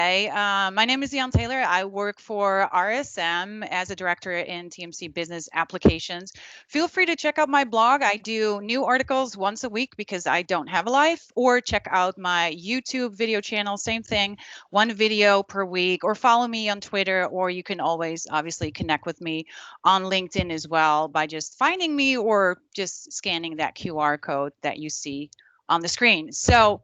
My name is Dian Taylor. I work for RSM as a director in TMC Business Applications. Feel free to check out my blog. I do new articles once a week because I don't have a life, or check out my YouTube video channel. Same thing, one video per week, or follow me on Twitter, or you can always obviously connect with me on LinkedIn as well by just finding me or just scanning that QR code that you see on the screen. So,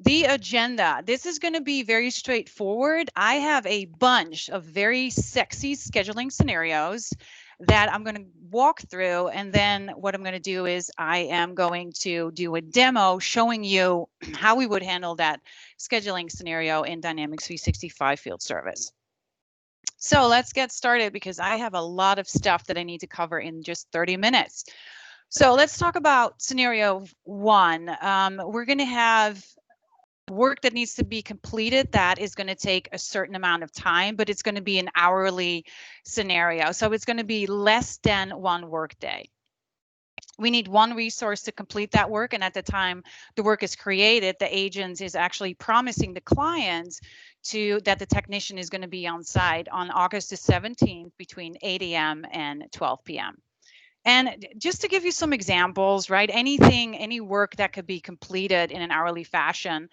the agenda. This is going to be very straightforward. I have a bunch of very sexy scheduling scenarios that I'm going to walk through. And then what I'm going to do is I am going to do a demo showing you how we would handle that scheduling scenario in Dynamics 365 Field Service. So let's get started because I have a lot of stuff that I need to cover in just 30 minutes. So let's talk about scenario one. We're going to have work that needs to be completed that is going to take a certain amount of time, but it's going to be an hourly scenario. So it's going to be less than one work day. We need one resource to complete that work. And at the time the work is created, the agent is actually promising the client that the technician is going to be on site on August the 17th between 8 a.m. and 12 p.m. And just to give you some examples, right? Any work that could be completed in an hourly fashion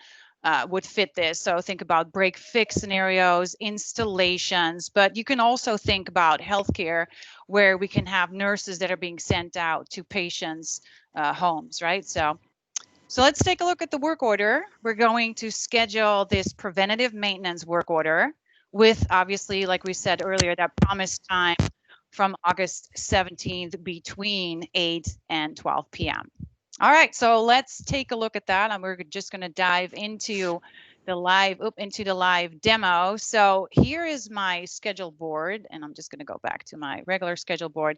would fit this. So think about break fix scenarios, installations, but you can also think about healthcare where we can have nurses that are being sent out to patients' homes, right? So let's take a look at the work order. We're going to schedule this preventative maintenance work order with, obviously, like we said earlier, that promised time from August 17th between 8 and 12 p.m. All right, so let's take a look at that, and we're just going to dive into the live demo. So here is my schedule board, and I'm just going to go back to my regular schedule board.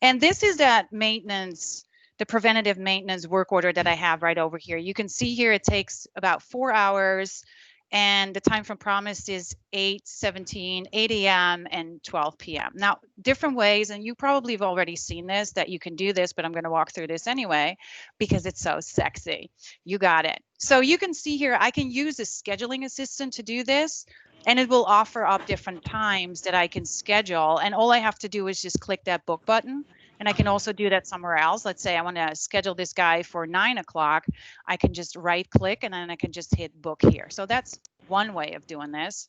And this is that maintenance, the preventative maintenance work order that I have right over here. You can see here it takes about 4 hours, and the time from promised is 8:17, 8 a.m. and 12 p.m. Now, different ways, and you probably have already seen this, that you can do this, but I'm going to walk through this anyway because it's so sexy. You got it. So you can see here, I can use a scheduling assistant to do this, and it will offer up different times that I can schedule. And all I have to do is just click that book button. And I can also do that somewhere else. Let's say I want to schedule this guy for 9 o'clock. I can just right click and then I can just hit book here. So that's one way of doing this.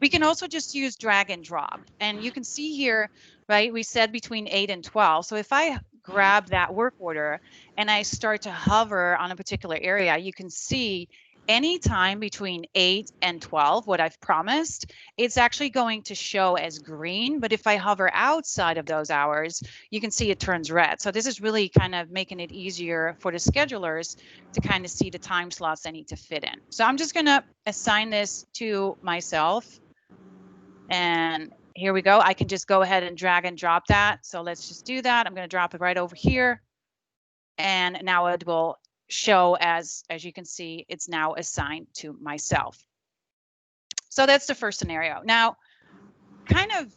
We can also just use drag and drop. And you can see here, right, we said between 8 and 12. So if I grab that work order and I start to hover on a particular area, you can see anytime between 8 and 12, what I've promised, it's actually going to show as green. But if I hover outside of those hours, you can see it turns red. So this is really kind of making it easier for the schedulers to kind of see the time slots they need to fit in. So I'm just going to assign this to myself. And here we go. I can just go ahead and drag and drop that. So let's just do that. I'm going to drop it right over here. And now it will show as you can see, it's now assigned to myself. So that's the first scenario. Now, kind of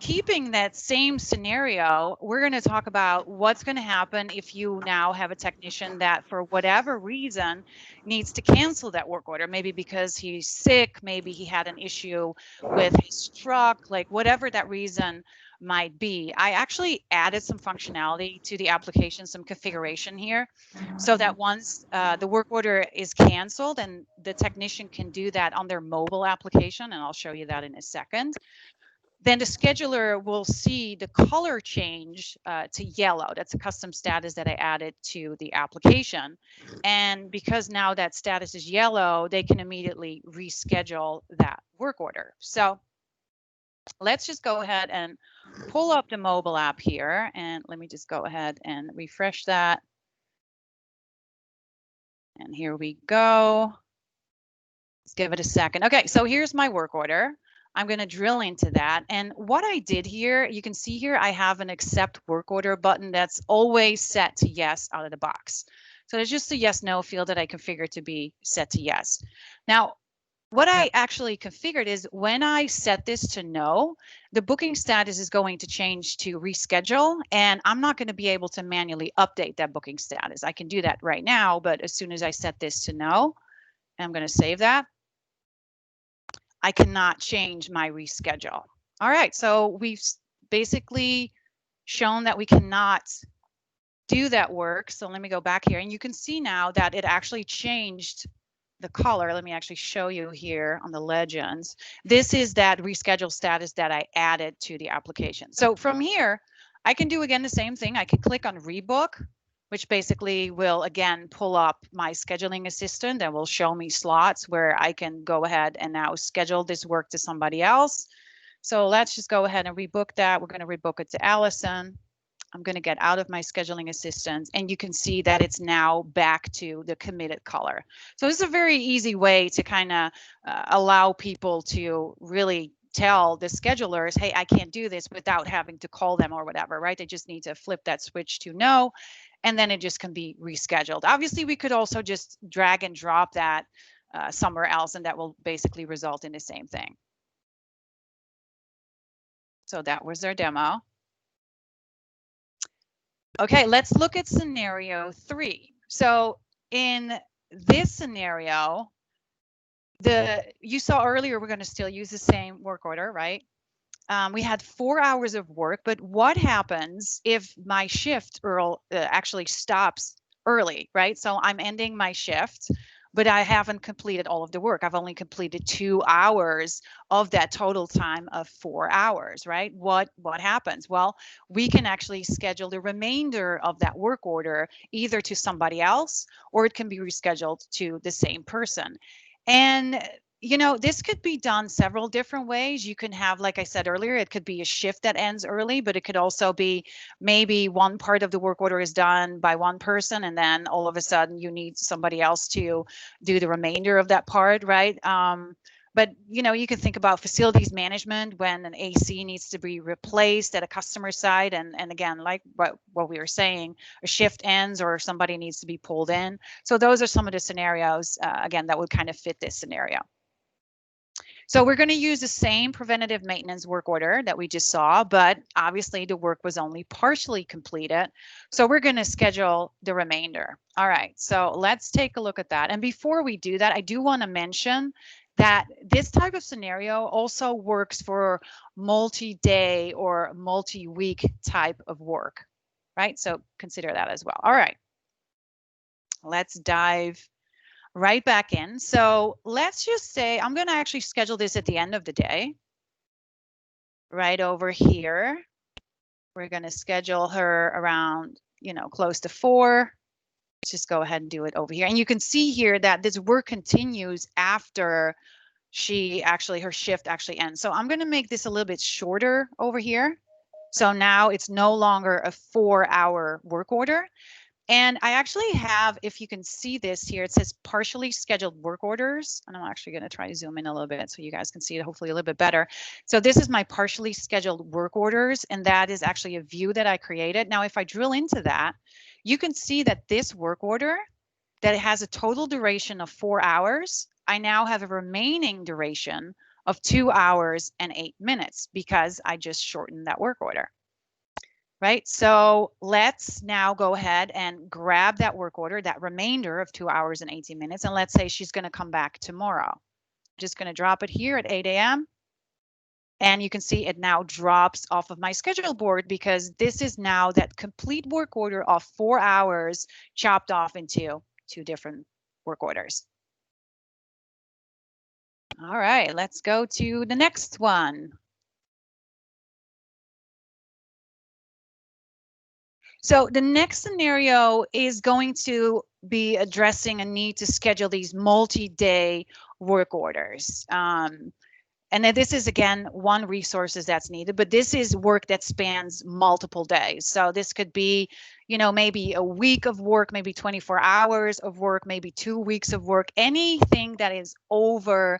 keeping that same scenario, we're going to talk about what's going to happen if you now have a technician that for whatever reason needs to cancel that work order, maybe because he's sick, maybe he had an issue with his truck, like whatever that reason might be. I actually added some functionality to the application, some configuration here, so that once the work order is canceled, and the technician can do that on their mobile application, and I'll show you that in a second, then the scheduler will see the color change to yellow. That's a custom status that I added to the application. And because now that status is yellow, they can immediately reschedule that work order. So let's just go ahead and pull up the mobile app here. And let me just go ahead and refresh that. And here we go. Let's give it a second. Okay, so here's my work order. I'm going to drill into that. And what I did here, you can see here, I have an accept work order button that's always set to yes out of the box. So there's just a yes, no field that I configured to be set to yes. Now, what I actually configured is when I set this to no, the booking status is going to change to reschedule, and I'm not going to be able to manually update that booking status. I can do that right now, but as soon as I set this to no, I'm going to save that. I cannot change my reschedule. All right, so we've basically shown that we cannot do that work. So let me go back here and you can see now that it actually changed the color. Let me actually show you here on the legends. This is that reschedule status that I added to the application. So from here, I can do again the same thing. I can click on rebook, which basically will again pull up my scheduling assistant and will show me slots where I can go ahead and now schedule this work to somebody else. So let's just go ahead and rebook that. We're going to rebook it to Allison. I'm going to get out of my scheduling assistant and you can see that it's now back to the committed color. So this is a very easy way to kind of allow people to really tell the schedulers, hey, I can't do this without having to call them or whatever, right? They just need to flip that switch to no, and then it just can be rescheduled. Obviously, we could also just drag and drop that somewhere else, and that will basically result in the same thing. So that was their demo. Okay, let's look at scenario 3. So in this scenario, you saw earlier, we're going to still use the same work order, right? We had 4 hours of work, but what happens if my shift actually stops early, right? So I'm ending my shift, but I haven't completed all of the work. I've only completed 2 hours of that total time of 4 hours, right? What happens? Well, we can actually schedule the remainder of that work order either to somebody else or it can be rescheduled to the same person. And you know, this could be done several different ways. You can have, like I said earlier, it could be a shift that ends early, but it could also be maybe one part of the work order is done by one person and then all of a sudden you need somebody else to do the remainder of that part, right? But you know, you can think about facilities management when an AC needs to be replaced at a customer site, and again, like what we were saying, a shift ends or somebody needs to be pulled in. So those are some of the scenarios again that would kind of fit this scenario. So we're going to use the same preventative maintenance work order that we just saw, but obviously the work was only partially completed. So we're going to schedule the remainder. All right, so let's take a look at that. And before we do that, I do want to mention that this type of scenario also works for multi-day or multi-week type of work, right? So consider that as well. All right, let's dive right back in. So let's just say I'm going to actually schedule this at the end of the day. Right over here. We're going to schedule her around, you know, close to 4. Let's just go ahead and do it over here. And you can see here that this work continues after her shift actually ends. So I'm going to make this a little bit shorter over here. So now it's no longer a 4-hour work order. And I actually have, if you can see this here, it says partially scheduled work orders. And I'm actually going to try to zoom in a little bit so you guys can see it hopefully a little bit better. So this is my partially scheduled work orders, and that is actually a view that I created. Now, if I drill into that, you can see that this work order, that it has a total duration of 4 hours. I now have a remaining duration of 2 hours and 8 minutes because I just shortened that work order. Right, so let's now go ahead and grab that work order, that remainder of 2 hours and 18 minutes, and let's say she's going to come back tomorrow. I'm just going to drop it here at 8 a.m. And you can see it now drops off of my schedule board because this is now that complete work order of 4 hours chopped off into 2 different work orders. All right, let's go to the next one. So the next scenario is going to be addressing a need to schedule these multi-day work orders. And then this is, again, one resources that's needed, but this is work that spans multiple days. So this could be, you know, maybe a week of work, maybe 24 hours of work, maybe 2 weeks of work, anything that is over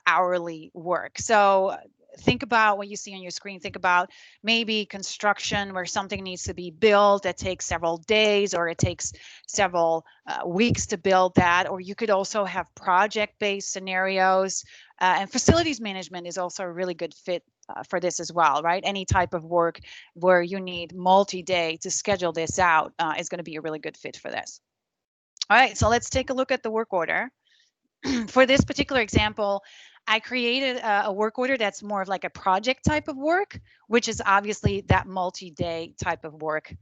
hourly work. So think about what you see on your screen. Think about maybe construction where something needs to be built that takes several days or it takes several weeks to build that. Or you could also have project-based scenarios. And facilities management is also a really good fit for this as well, right? Any type of work where you need multi-day to schedule this out is going to be a really good fit for this. All right, so let's take a look at the work order. For this particular example, I created a work order that's more of like a project type of work, which is obviously that multi-day type of work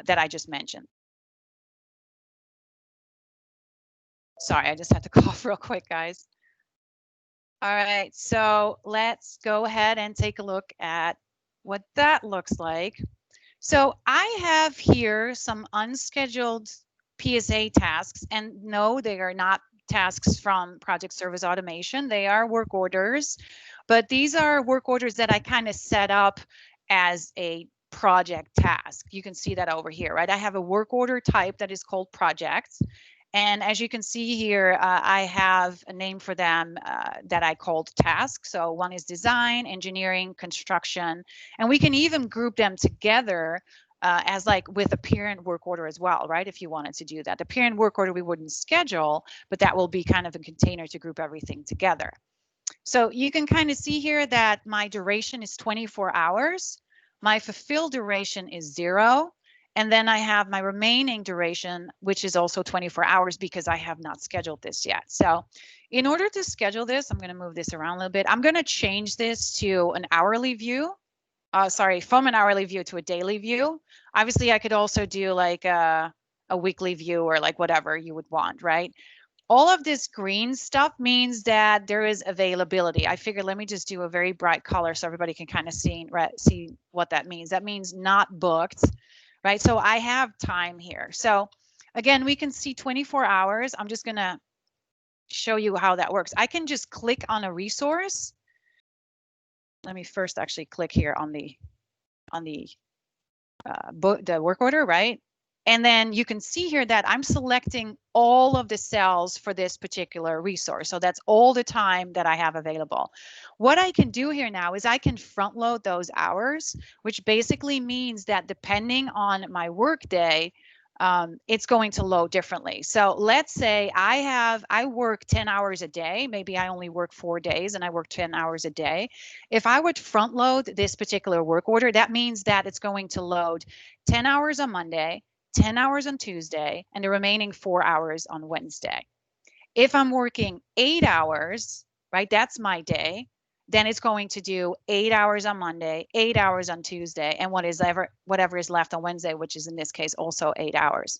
that I just mentioned. Sorry, I just had to cough real quick, guys. All right, so let's go ahead and take a look at what that looks like. So I have here some unscheduled PSA tasks, and no, they are not tasks from Project Service Automation. They are work orders, but these are work orders that I kind of set up as a project task. You can see that over here, right? I have a work order type that is called projects. And as you can see here, I have a name for them that I called tasks. So one is design, engineering, construction, and we can even group them together as like with a parent work order as well, right? If you wanted to do that. The parent work order we wouldn't schedule, but that will be kind of a container to group everything together. So you can kind of see here that my duration is 24 hours. My fulfilled duration is 0. And then I have my remaining duration, which is also 24 hours because I have not scheduled this yet. So in order to schedule this, I'm going to move this around a little bit. I'm going to change this to an hourly view. Sorry, from an hourly view to a daily view. Obviously, I could also do like a weekly view or like whatever you would want, right? All of this green stuff means that there is availability. I figured let me just do a very bright color so everybody can kind of see what that means. That means not booked, right? So I have time here. So again, we can see 24 hours. I'm just going to show you how that works. I can just click on a resource. Let me first actually click here on the the work order, right? And then you can see here that I'm selecting all of the cells for this particular resource. So that's all the time that I have available. What I can do here now is I can front load those hours, which basically means that depending on my work day, it's going to load differently. So let's say I work 10 hours a day. Maybe I only work 4 days and I work 10 hours a day. If I would front load this particular work order, that means that it's going to load 10 hours on Monday, 10 hours on Tuesday, and the remaining 4 hours on Wednesday. If I'm working 8 hours, right, that's my day, then it's going to do 8 hours on Monday, 8 hours on Tuesday, and whatever is left on Wednesday, which is in this case also 8 hours.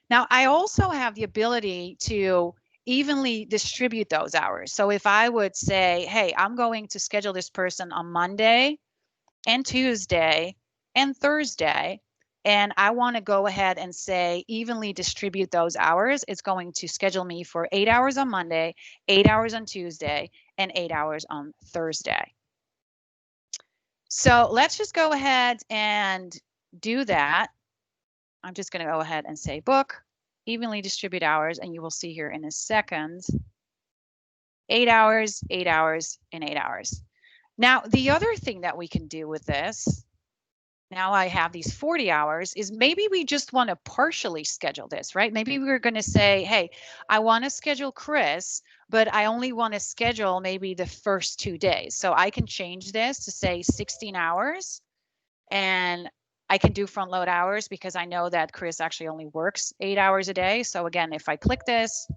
Now, I also have the ability to evenly distribute those hours. So if I would say, hey, I'm going to schedule this person on Monday and Tuesday and Thursday, and I want to go ahead and say evenly distribute those hours, it's going to schedule me for 8 hours on Monday, 8 hours on Tuesday, and 8 hours on Thursday. So let's just go ahead and do that. I'm just going to go ahead and say book, evenly distribute hours, and you will see here in a second, 8 hours, 8 hours, and 8 hours. Now, the other thing that we can do with this, now I have these 40 hours, is maybe we just want to partially schedule this, right? Maybe we're going to say, hey, I want to schedule Chris, but I only want to schedule maybe the first 2 days. So I can change this to say 16 hours, and I can do front load hours because I know that Chris actually only works 8 hours a day. So again, if I click this,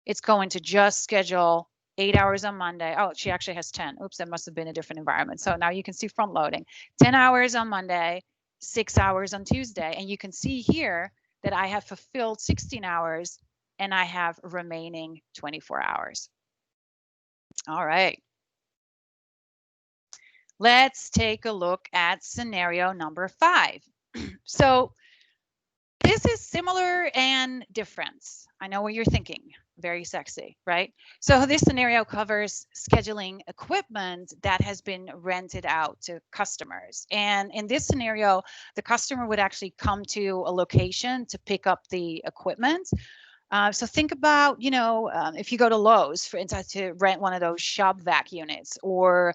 it's going to just schedule 8 hours on Monday. Oh, she actually has 10. Oops, that must have been a different environment. So now you can see front loading. 10 hours on Monday, 6 hours on Tuesday. And you can see here that I have fulfilled 16 hours and I have remaining 24 hours. All right. Let's take a look at scenario number 5. So this is similar and different. I know what you're thinking. Very sexy, right? So this scenario covers scheduling equipment that has been rented out to customers. And in this scenario, the customer would actually come to a location to pick up the equipment. So think about, if you go to Lowe's, for instance, to rent one of those shop vac units, or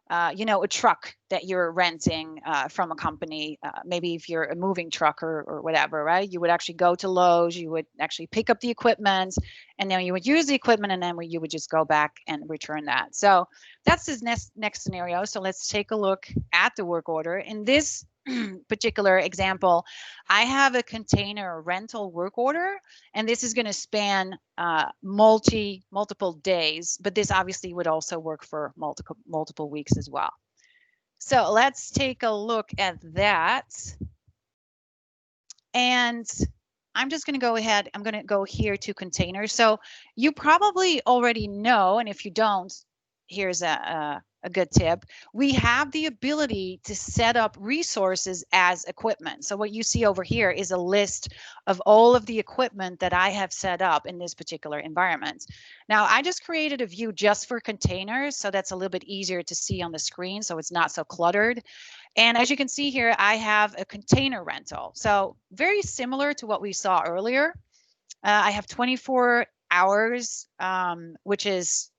a truck that you're renting from a company, maybe if you're a moving truck or whatever, right? You would actually go to Lowe's, you would actually pick up the equipment, and then you would use the equipment, and then you would just go back and return that. So that's this next scenario. So let's take a look at the work order. In this particular example, I have a container rental work order, and this is going to span multiple days, but this obviously would also work for multiple weeks as well. So let's take a look at that. And I'm just going to go ahead. I'm going to go here to containers. So you probably already know, and if you don't, here's a good tip. We have the ability to set up resources as equipment. So what you see over here is a list of all of the equipment that I have set up in this particular environment. Now, I just created a view just for containers, so that's a little bit easier to see on the screen, so it's not so cluttered. And as you can see here, I have a container rental. So very similar to what we saw earlier. I have 24 hours, which is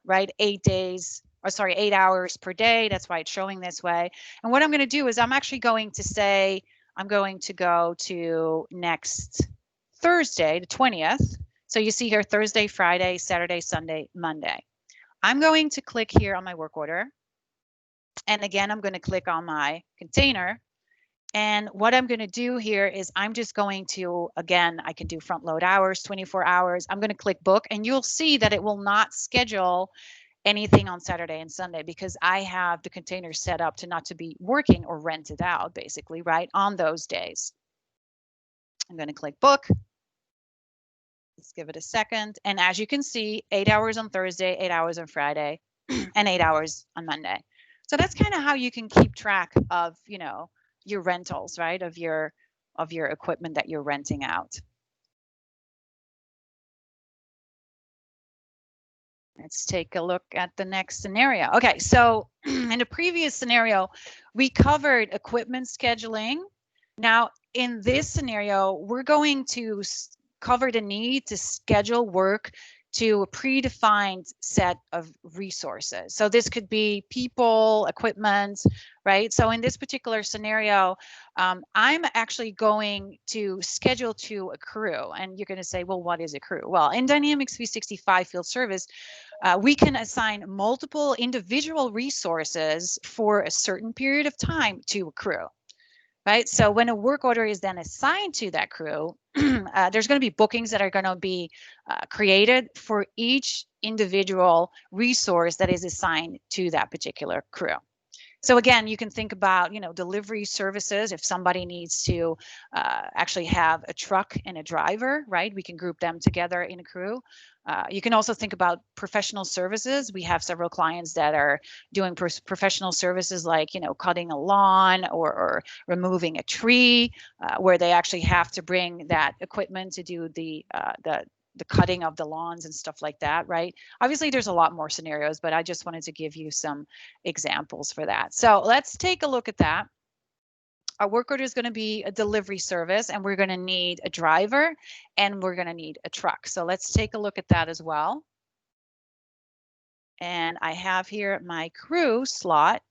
right 8 days, or sorry, 8 hours per day. That's why it's showing this way. And what I'm going to do is I'm actually going to say I'm going to go to next Thursday, the 20th. So you see here Thursday, Friday, Saturday, Sunday, Monday. I'm going to click here on my work order. And again, I'm going to click on my container. And what I'm going to do here is I'm just going to, again, I can do front load hours, 24 hours. I'm going to click book, and you'll see that it will not schedule anything on Saturday and Sunday because I have the container set up to not to be working or rented out, basically, right, on those days. I'm going to click book. Let's give it a second. And as you can see, 8 hours on Thursday, 8 hours on Friday, and 8 hours on Monday. So that's kind of how you can keep track of, you know, your rentals, right, of your equipment that you're renting out. Let's take a look at the next scenario. Okay, so in the previous scenario, we covered equipment scheduling. Now, in this scenario, we're going to cover the need to schedule work to a predefined set of resources. So this could be people, equipment, right? So in this particular scenario, I'm actually going to schedule to a crew. And you're going to say, well, what is a crew? Well, in Dynamics 365 Field Service, we can assign multiple individual resources for a certain period of time to a crew. Right. So when a work order is then assigned to that crew, there's going to be bookings that are going to be created for each individual resource that is assigned to that particular crew. So again, you can think about, you know, delivery services. If somebody needs to actually have a truck and a driver, right, we can group them together in a crew. You can also think about professional services. We have several clients that are doing professional services like, you know, cutting a lawn or removing a tree, where they actually have to bring that equipment to do the cutting of the lawns and stuff like that, right? Obviously, there's a lot more scenarios, but I just wanted to give you some examples for that. So let's take a look at that. Our work order is going to be a delivery service, and we're going to need a driver, and we're going to need a truck. So let's take a look at that as well. And I have here my crew slot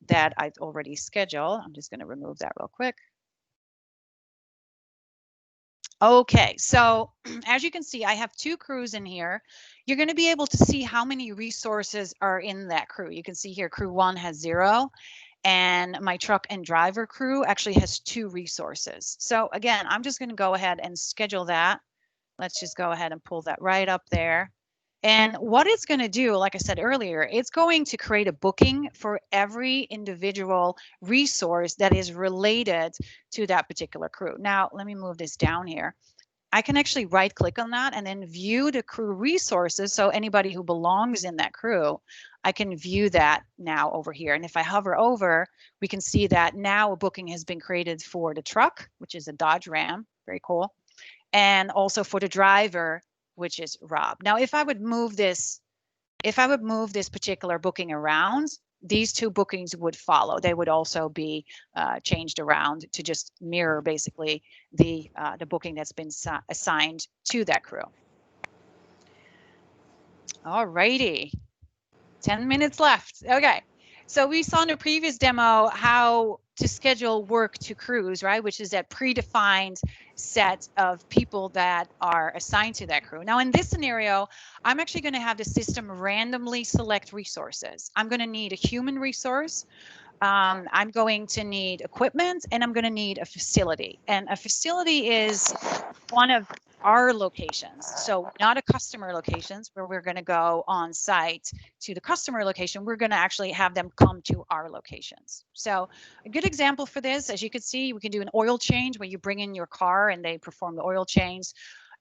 that I've already scheduled. I'm just going to remove that real quick. Okay, so as you can see, I have 2 crews in here. You're going to be able to see how many resources are in that crew. You can see here crew 1 has 0, and my truck and driver crew actually has 2 resources. So again, I'm just going to go ahead and schedule that. Let's just go ahead and pull that right up there. And what it's going to do, like I said earlier, it's going to create a booking for every individual resource that is related to that particular crew. Now, let me move this down here. I can actually right click on that and then view the crew resources. So anybody who belongs in that crew, I can view that now over here. And if I hover over, we can see that now a booking has been created for the truck, which is a Dodge Ram. Very cool. And also for the driver, which is Rob. Now, if I would move this particular booking around, these 2 bookings would follow. They would also be changed around to just mirror basically the booking that's been assigned to that crew. All righty, 10 minutes left. Okay, so we saw in the previous demo how to schedule work to crews, right? Which is that predefined set of people that are assigned to that crew. Now, in this scenario, I'm actually going to have the system randomly select resources. I'm going to need a human resource. I'm going to need equipment, and I'm going to need a facility. And a facility is one of our locations. So not a customer locations where we're going to go on site to the customer location. We're going to actually have them come to our locations. So a good example for this, as you can see, we can do an oil change where you bring in your car and they perform the oil change,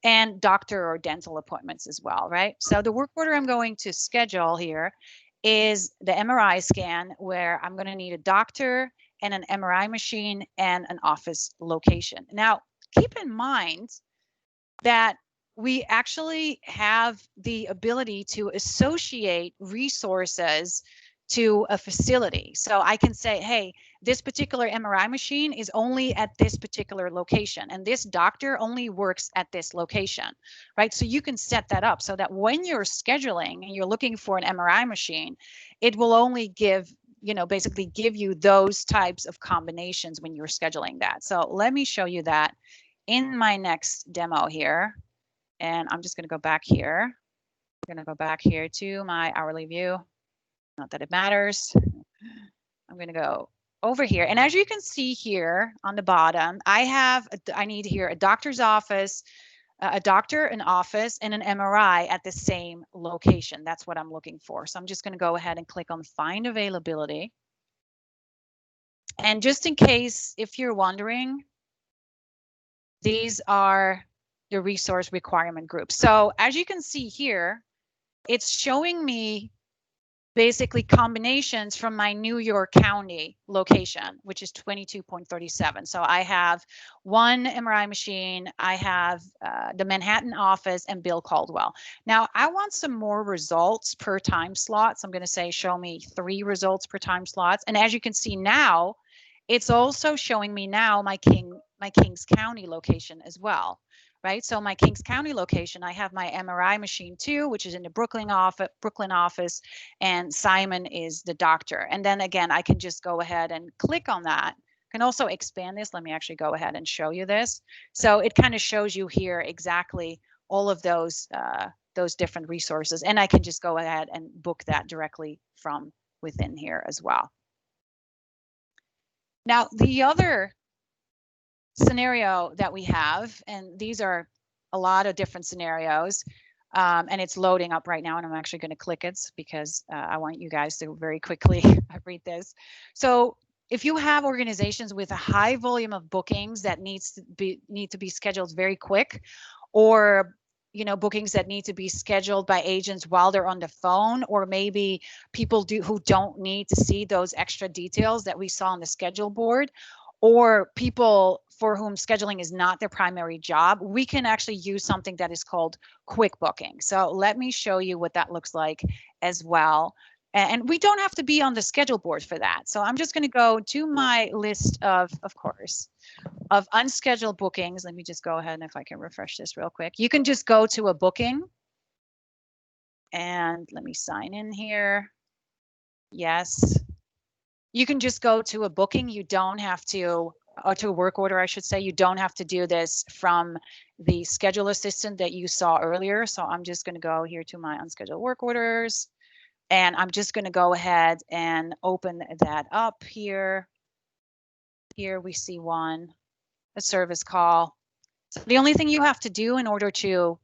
and doctor or dental appointments as well, right? So the work order I'm going to schedule here is the MRI scan, where I'm going to need a doctor and an MRI machine and an office location. Now, keep in mind that we actually have the ability to associate resources to a facility. So I can say, hey, this particular MRI machine is only at this particular location, and this doctor only works at this location, right? So you can set that up so that when you're scheduling and you're looking for an MRI machine, it will only give, basically give you those types of combinations when you're scheduling that. So let me show you that in my next demo here. And I'm just going to go back here. I'm going to go back here to my hourly view. Not that it matters. I'm going to go over here. And as you can see here on the bottom, I need here a doctor's office, a doctor, an office, and an MRI at the same location. That's what I'm looking for. So I'm just going to go ahead and click on Find Availability. And just in case, if you're wondering, these are the resource requirement groups. So as you can see here, it's showing me basically combinations from my New York County location, which is 22.37. So I have one MRI machine, I have the Manhattan office, and Bill Caldwell. Now I want some more results per time slot. So I'm going to say, show me 3 results per time slots. And as you can see now, it's also showing me now my Kings County location as well. Right, so my Kings County location, I have my MRI machine too, which is in the Brooklyn office, and Simon is the doctor. And then again, I can just go ahead and click on that. I can also expand this. Let me actually go ahead and show you this. So it kind of shows you here exactly all of those different resources, and I can just go ahead and book that directly from within here as well. Now, the other scenario that we have, and these are a lot of different scenarios, and it's loading up right now, and I'm actually going to click it because I want you guys to very quickly read this. So if you have organizations with a high volume of bookings that need to be scheduled very quick, or bookings that need to be scheduled by agents while they're on the phone, or maybe people who don't need to see those extra details that we saw on the schedule board, or people for whom scheduling is not their primary job, we can actually use something that is called quick booking. So let me show you what that looks like as well. And we don't have to be on the schedule board for that. So I'm just going to go to my list of course, of unscheduled bookings. Let me just go ahead, and if I can refresh this real quick, you can just go to a booking. And let me sign in here. Yes. You can just go to a booking. You don't have to, or to a work order, I should say. You don't have to do this from the schedule assistant that you saw earlier. So I'm just going to go here to my unscheduled work orders, and I'm just going to go ahead and open that up here. Here we see one, a service call. So the only thing you have to do in order to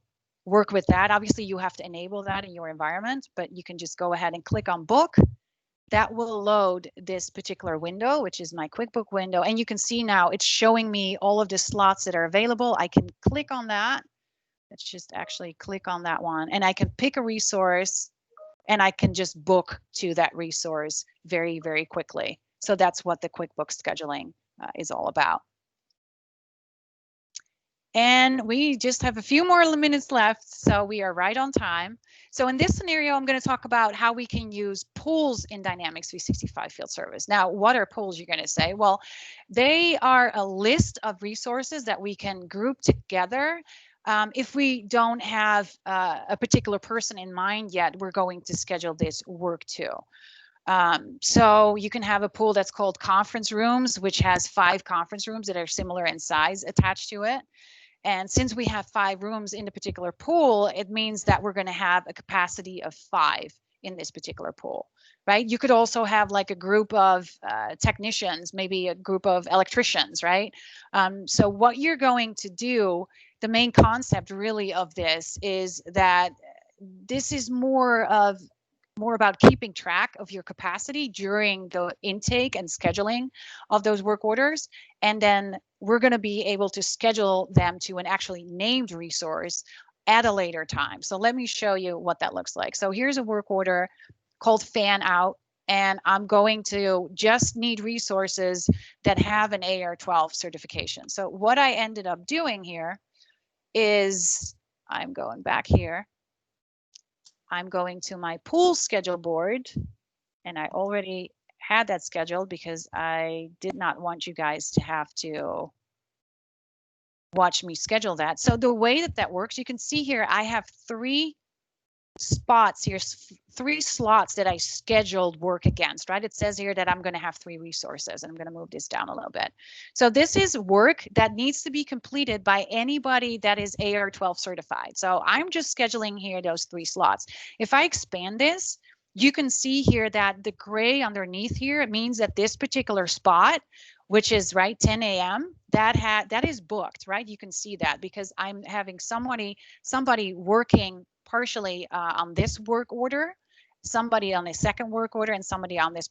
work with that, obviously you have to enable that in your environment, but you can just go ahead and click on book. That will load this particular window, which is my QuickBook window. And you can see now it's showing me all of the slots that are available. I can click on that. Let's just actually click on that one. And I can pick a resource, and I can just book to that resource very, very quickly. So that's what the QuickBooks scheduling is all about. And we just have a few more minutes left, so we are right on time. So in this scenario, I'm going to talk about how we can use pools in Dynamics 365 Field Service. Now, what are pools, you're going to say? Well, they are a list of resources that we can group together. If we don't have a particular person in mind yet, we're going to schedule this work to. So you can have a pool that's called conference rooms, which has 5 conference rooms that are similar in size attached to it. And since we have 5 rooms in the particular pool, it means that we're going to have a capacity of 5 in this particular pool, right? You could also have like a group of technicians, maybe a group of electricians, right? So what you're going to do, the main concept really of this is that this is more about keeping track of your capacity during the intake and scheduling of those work orders. And then we're going to be able to schedule them to an actually named resource at a later time. So let me show you what that looks like. So here's a work order called fan out. And I'm going to just need resources that have an AR12 certification. So what I ended up doing here is I'm going back here. I'm going to my pool schedule board, and I already had that scheduled because I did not want you guys to have to watch me schedule that. So the way that that works, you can see here, I have 3 spots here, 3 slots that I scheduled work against, right? It says here that I'm going to have 3 resources, and I'm going to move this down a little bit. So this is work that needs to be completed by anybody that is AR12 certified. So I'm just scheduling here those 3 slots. If I expand this, you can see here that the gray underneath here, it means that this particular spot, which is right 10 a.m., that is booked, right? You can see that because I'm having somebody working partially on this work order, somebody on a second work order, and somebody on this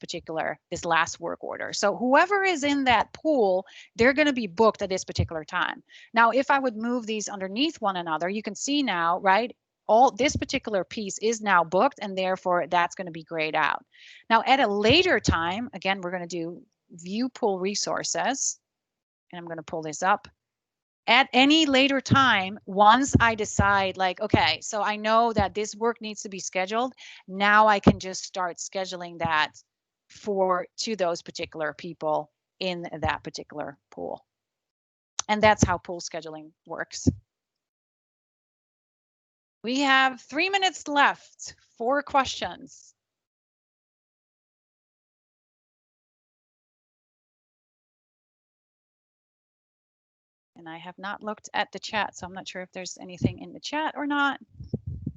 last work order. So whoever is in that pool, they're going to be booked at this particular time. Now, if I would move these underneath one another, you can see now, right? All this particular piece is now booked, and therefore that's going to be grayed out. Now, at a later time, again, we're going to do view pool resources, and I'm going to pull this up. At any later time, once I decide like, okay, so I know that this work needs to be scheduled, now I can just start scheduling that to those particular people in that particular pool. And that's how pool scheduling works. We have 3 minutes left for questions. And I have not looked at the chat, so I'm not sure if there's anything in the chat or not.